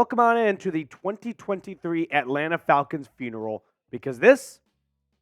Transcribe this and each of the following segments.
Welcome on in to the 2023 Atlanta Falcons funeral because this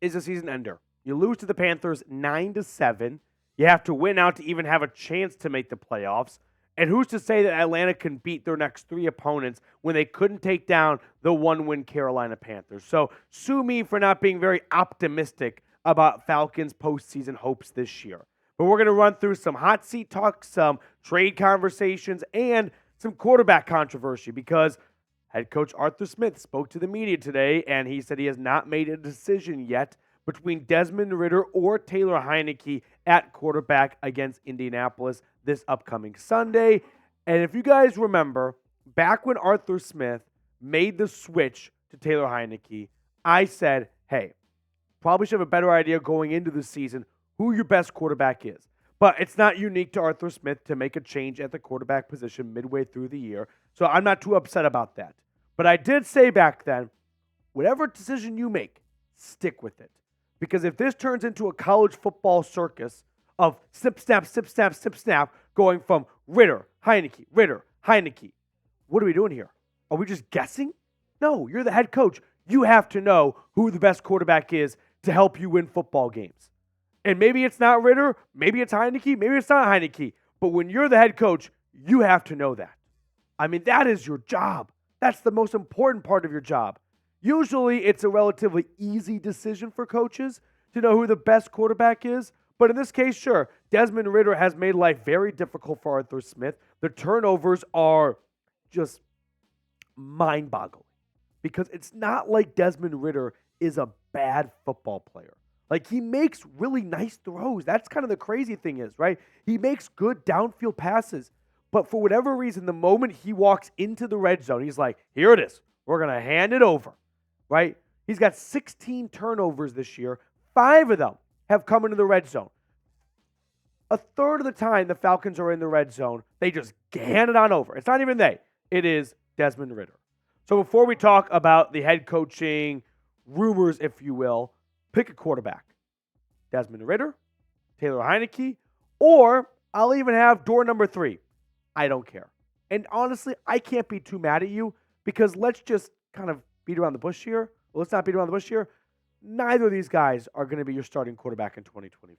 is a season ender. You lose to the Panthers 9-7. You have to win out to even have a chance to make the playoffs. And who's to say that Atlanta can beat their next three opponents when they couldn't take down the one-win Carolina Panthers? So sue me for not being very optimistic about Falcons postseason hopes this year. But we're going to run through some hot seat talk, some trade conversations, and some quarterback controversy because head coach Arthur Smith spoke to the media today, and he said he has not made a decision yet between Desmond Ridder or Taylor Heinicke at quarterback against Indianapolis this upcoming Sunday. And if you guys remember, back when Arthur Smith made the switch to Taylor Heinicke, I said, hey, probably should have a better idea going into the season who your best quarterback is. But it's not unique to Arthur Smith to make a change at the quarterback position midway through the year. So I'm not too upset about that. But I did say back then, whatever decision you make, stick with it. Because if this turns into a college football circus of snip, snap, snip, snap, snip, snap, going from Ridder, Heinicke, what are we doing here? Are we just guessing? No, you're the head coach. You have to know who the best quarterback is to help you win football games. And maybe it's not Ridder, maybe it's Heinicke, maybe it's not Heinicke. But when you're the head coach, you have to know that. I mean, that is your job. That's the most important part of your job. Usually, it's a relatively easy decision for coaches to know who the best quarterback is. But in this case, sure, Desmond Ridder has made life very difficult for Arthur Smith. The turnovers are just mind-boggling because it's not like Desmond Ridder is a bad football player. Like, he makes really nice throws. That's kind of the crazy thing is, right? He makes good downfield passes. But for whatever reason, the moment he walks into the red zone, he's like, here it is. We're going to hand it over, right? He's got 16 turnovers this year. 5 of them have come into the red zone. A third of the time the Falcons are in the red zone, they just hand it on over. It's not even they. It is Desmond Ridder. So before we talk about the head coaching rumors, if you will, pick a quarterback. Desmond Ridder, Taylor Heinicke, or I'll even have door number 3. I don't care. And honestly, I can't be too mad at you because let's just kind of beat around the bush here. Well, let's not beat around the bush here. Neither of these guys are going to be your starting quarterback in 2024.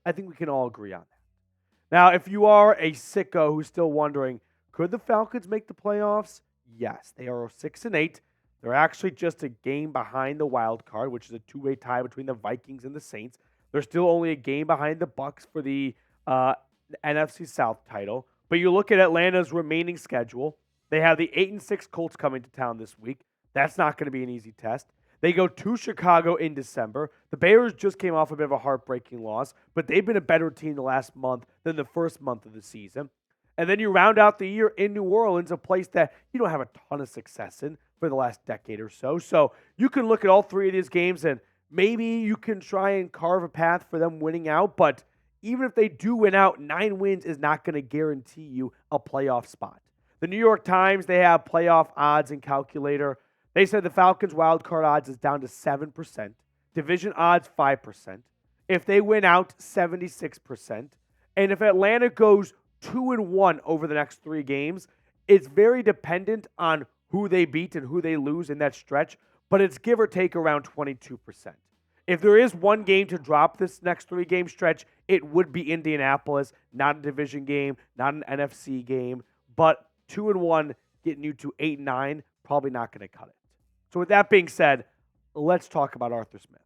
I think we can all agree on that. Now, if you are a sicko who's still wondering, could the Falcons make the playoffs? Yes, they are 6-8. They're actually just a game behind the wild card, which is a two-way tie between the Vikings and the Saints. They're still only a game behind the Bucs for the NFC South title. But you look at Atlanta's remaining schedule. They have the 8-6 Colts coming to town this week. That's not going to be an easy test. They go to Chicago in December. The Bears just came off a bit of a heartbreaking loss, but they've been a better team the last month than the first month of the season. And then you round out the year in New Orleans, a place that you don't have a ton of success in for the last decade or so. So you can look at all 3 of these games and maybe you can try and carve a path for them winning out. But even if they do win out, 9 wins is not going to guarantee you a playoff spot. The New York Times, they have playoff odds and calculator. They said the Falcons' wild card odds is down to 7%. Division odds, 5%. If they win out, 76%. And if Atlanta goes 2-1 over the next 3 games, it's very dependent on who they beat and who they lose in that stretch, but it's give or take around 22%. If there is one game to drop this next 3-game stretch, it would be Indianapolis, not a division game, not an NFC game, but 2-1 getting you to 8-9, probably not going to cut it. So with that being said, let's talk about Arthur Smith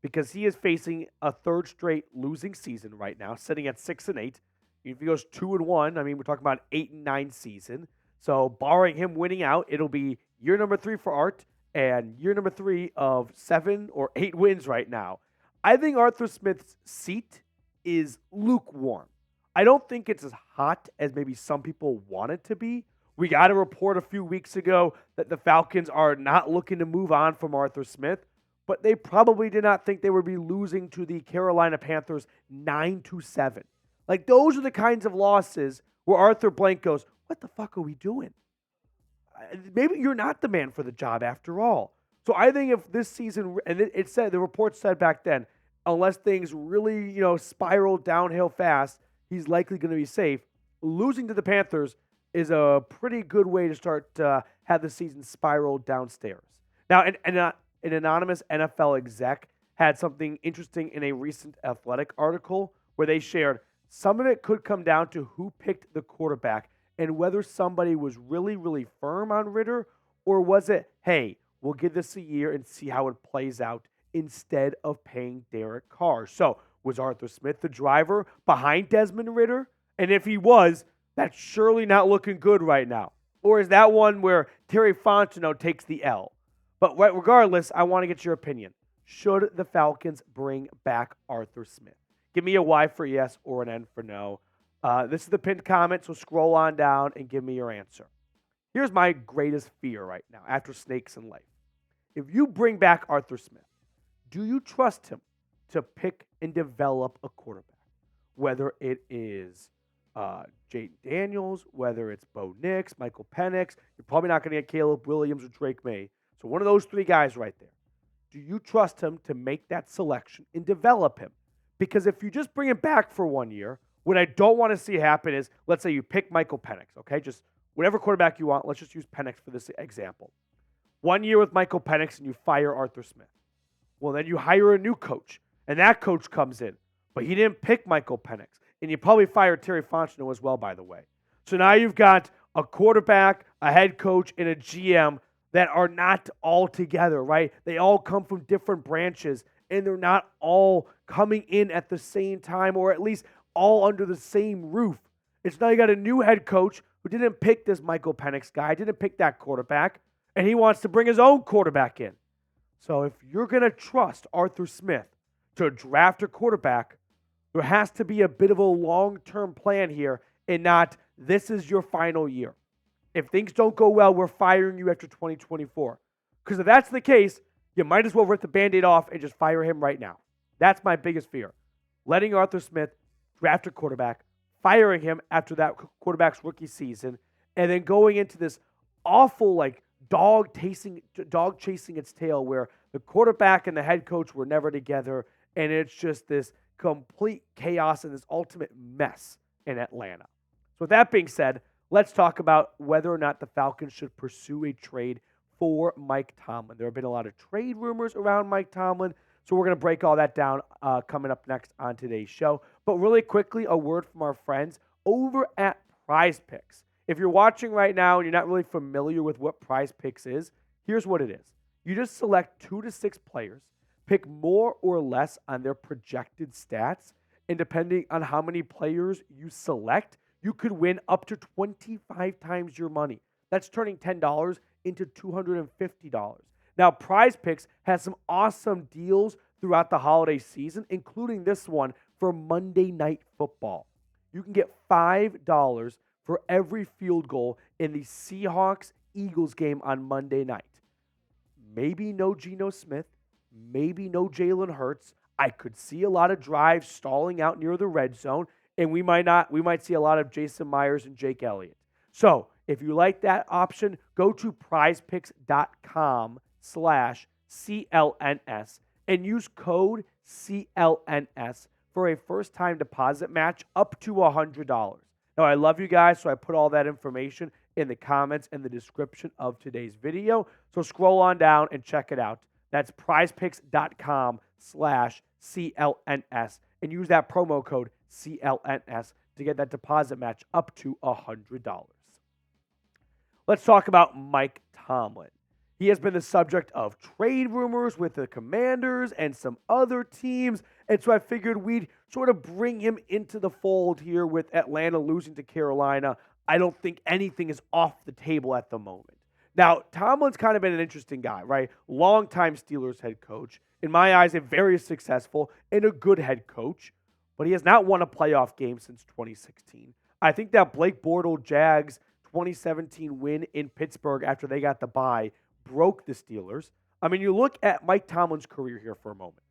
because he is facing a 3rd straight losing season right now, sitting at 6-8. If he goes 2-1, I mean, we're talking about 8-9 season. So barring him winning out, it'll be year number 3 for Art and year number 3 of 7 or 8 wins right now. I think Arthur Smith's seat is lukewarm. I don't think it's as hot as maybe some people want it to be. We got a report a few weeks ago that the Falcons are not looking to move on from Arthur Smith, but they probably did not think they would be losing to the Carolina Panthers 9-7. Like, those are the kinds of losses where Arthur Blank goes, what the fuck are we doing? Maybe you're not the man for the job after all. So I think if this season, and it said, the report said back then, unless things really, spiral downhill fast, he's likely going to be safe. Losing to the Panthers is a pretty good way to start have the season spiral downstairs. Now, an anonymous NFL exec had something interesting in a recent Athletic article where they shared some of it could come down to who picked the quarterback and whether somebody was really, really firm on Ridder, or was it, hey, we'll give this a year and see how it plays out instead of paying Derek Carr. So was Arthur Smith the driver behind Desmond Ridder? And if he was, that's surely not looking good right now. Or is that one where Terry Fontenot takes the L? But regardless, I want to get your opinion. Should the Falcons bring back Arthur Smith? Give me a Y for yes or an N for no. This is the pinned comment, so scroll on down and give me your answer. Here's my greatest fear right now after Snakes in Life. If you bring back Arthur Smith, do you trust him to pick and develop a quarterback? Whether it is Jayden Daniels, whether it's Bo Nix, Michael Penix, you're probably not going to get Caleb Williams or Drake May. So one of those three guys right there. Do you trust him to make that selection and develop him? Because if you just bring him back for 1 year, what I don't want to see happen is, let's say you pick Michael Penix, okay? Just whatever quarterback you want. Let's just use Penix for this example. 1 year with Michael Penix and you fire Arthur Smith. Well, then you hire a new coach, and that coach comes in, but he didn't pick Michael Penix. And you probably fired Terry Fontenot as well, by the way. So now you've got a quarterback, a head coach, and a GM that are not all together, right? They all come from different branches, and they're not all coming in at the same time, or at least all under the same roof. It's now you got a new head coach who didn't pick this Michael Penix guy, didn't pick that quarterback, and he wants to bring his own quarterback in. So if you're going to trust Arthur Smith to draft a quarterback, there has to be a bit of a long-term plan here and not this is your final year. If things don't go well, we're firing you after 2024. Because if that's the case, you might as well rip the Band-Aid off and just fire him right now. That's my biggest fear. Letting Arthur Smith draft a quarterback, firing him after that quarterback's rookie season, and then going into this awful dog chasing its tail where the quarterback and the head coach were never together, and it's just this complete chaos and this ultimate mess in Atlanta. So with that being said, let's talk about whether or not the Falcons should pursue a trade for Mike Tomlin. There have been a lot of trade rumors around Mike Tomlin, so we're going to break all that down coming up next on today's show. But really quickly, a word from our friends over at Prize Picks. If you're watching right now and you're not really familiar with what Prize Picks is, here's what it is. You just select 2 to 6 players, pick more or less on their projected stats, and depending on how many players you select, you could win up to 25 times your money. That's turning $10 into $250. Now, Prize Picks has some awesome deals throughout the holiday season, including this one for Monday Night Football. You can get $5 for every field goal in the Seahawks-Eagles game on Monday night. Maybe no Geno Smith, maybe no Jalen Hurts. I could see a lot of drives stalling out near the red zone, and we might see a lot of Jason Myers and Jake Elliott. So if you like that option, go to prizepicks.com/CLNS and use code CLNS for a first-time deposit match up to $100. Now, I love you guys, so I put all that information in the comments and the description of today's video. So scroll on down and check it out. That's prizepicks.com/CLNS and use that promo code CLNS to get that deposit match up to $100. Let's talk about Mike Tomlin. He has been the subject of trade rumors with the Commanders and some other teams, and so I figured we'd sort of bring him into the fold here with Atlanta losing to Carolina. I don't think anything is off the table at the moment. Now, Tomlin's kind of been an interesting guy, right? Longtime Steelers head coach. In my eyes, a very successful and a good head coach, but he has not won a playoff game since 2016. I think that Blake Bortles Jags 2017 win in Pittsburgh after they got the bye broke the Steelers. I mean, you look at Mike Tomlin's career here for a moment.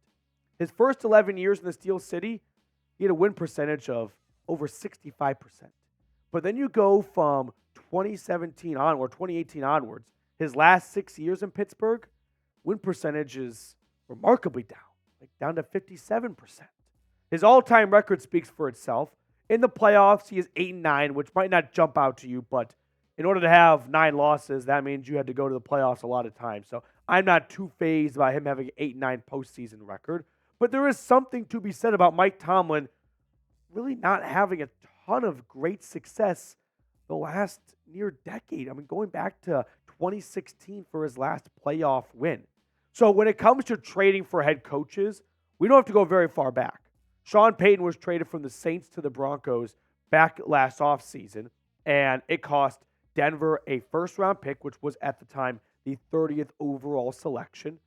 His first 11 years in the Steel City, he had a win percentage of over 65%. But then you go from 2017 on or 2018 onwards, his last 6 years in Pittsburgh, win percentage is remarkably down to 57%. His all-time record speaks for itself. In the playoffs, he is 8-9, which might not jump out to you, but in order to have 9 losses, that means you had to go to the playoffs a lot of times. So I'm not too fazed by him having an 8-9 postseason record. But there is something to be said about Mike Tomlin really not having a ton of great success the last near decade. I mean, going back to 2016 for his last playoff win. So when it comes to trading for head coaches, we don't have to go very far back. Sean Payton was traded from the Saints to the Broncos back last offseason, and it cost Denver a first-round pick, which was at the time the 30th overall selection,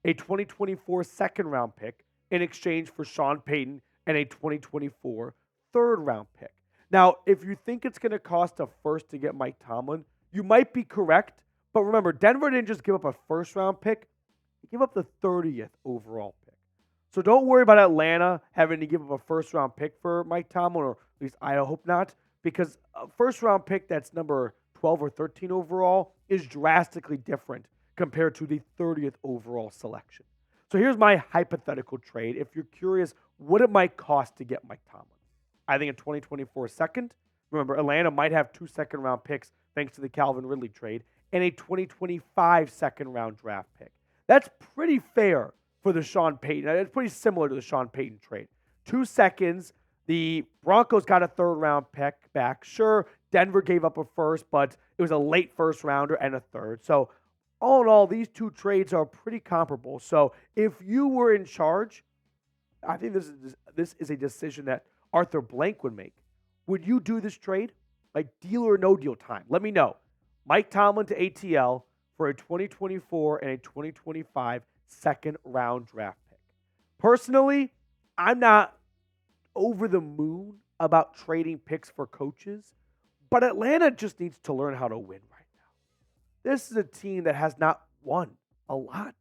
a 2024 second-round pick in exchange for Sean Payton and a 2024 third-round pick. Now, if you think it's going to cost a first to get Mike Tomlin, you might be correct. But remember, Denver didn't just give up a first-round pick. They gave up the 30th overall pick. So don't worry about Atlanta having to give up a first-round pick for Mike Tomlin, or at least I hope not, because a first-round pick that's number 12 or 13 overall is drastically different compared to the 30th overall selection. So here's my hypothetical trade. If you're curious what it might cost to get Mike Tomlin, I think a 2024 second. Remember, Atlanta might have 2 second-round picks thanks to the Calvin Ridley trade, and a 2025 second-round draft pick. That's pretty fair for the Sean Payton. It's pretty similar to the Sean Payton trade. 2 seconds. The Broncos got a third-round pick back. Sure, Denver gave up a first, but it was a late first-rounder and a third. So all in all, these 2 trades are pretty comparable. So if you were in charge, I think this is a decision that Arthur Blank would make. Would you do this trade? Like deal or no deal time? Let me know. Mike Tomlin to ATL for a 2024 and a 2025 second round draft pick. Personally, I'm not over the moon about trading picks for coaches, but Atlanta just needs to learn how to win right now. This is a team that has not won a lot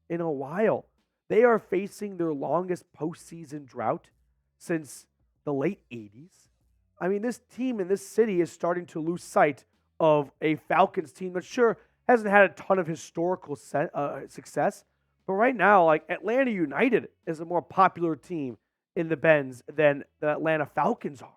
in a while. They are facing their longest postseason drought since the late 80s. I mean, this team in this city is starting to lose sight of a Falcons team that sure hasn't had a ton of historical success, but right now, like Atlanta United is a more popular team in the Benz than the Atlanta Falcons are.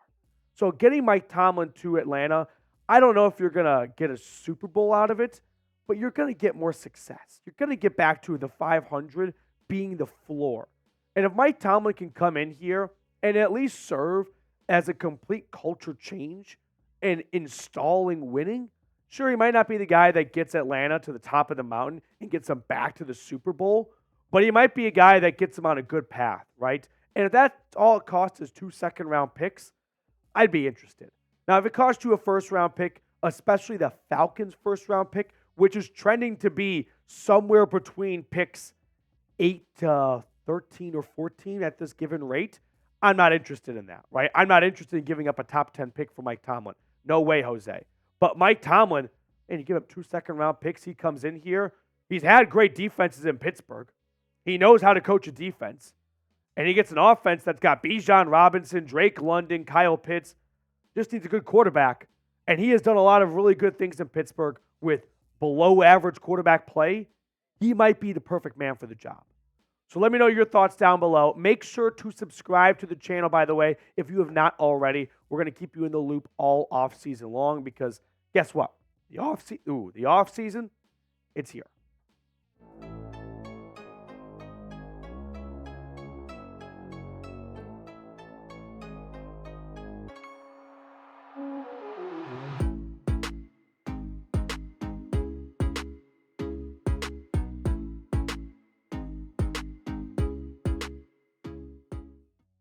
So getting Mike Tomlin to Atlanta, I don't know if you're going to get a Super Bowl out of it, but you're going to get more success. You're going to get back to the 500 being the floor. And if Mike Tomlin can come in here and at least serve as a complete culture change and installing winning, sure, he might not be the guy that gets Atlanta to the top of the mountain and gets them back to the Super Bowl, but he might be a guy that gets them on a good path, right? And if that's all it costs is 2 second-round picks, I'd be interested. Now, if it costs you a first-round pick, especially the Falcons' first-round pick, which is trending to be somewhere between picks 8 to 13 or 14 at this given rate, I'm not interested in that, right? I'm not interested in giving up a top 10 pick for Mike Tomlin. No way, Jose. But Mike Tomlin, and you give up 2 second-round picks, he comes in here. He's had great defenses in Pittsburgh. He knows how to coach a defense. And he gets an offense that's got Bijan Robinson, Drake London, Kyle Pitts. Just needs a good quarterback. And he has done a lot of really good things in Pittsburgh with below-average quarterback play. He might be the perfect man for the job. So let me know your thoughts down below. Make sure to subscribe to the channel, by the way, if you have not already. We're going to keep you in the loop all off-season long because guess what? The off-season, it's here.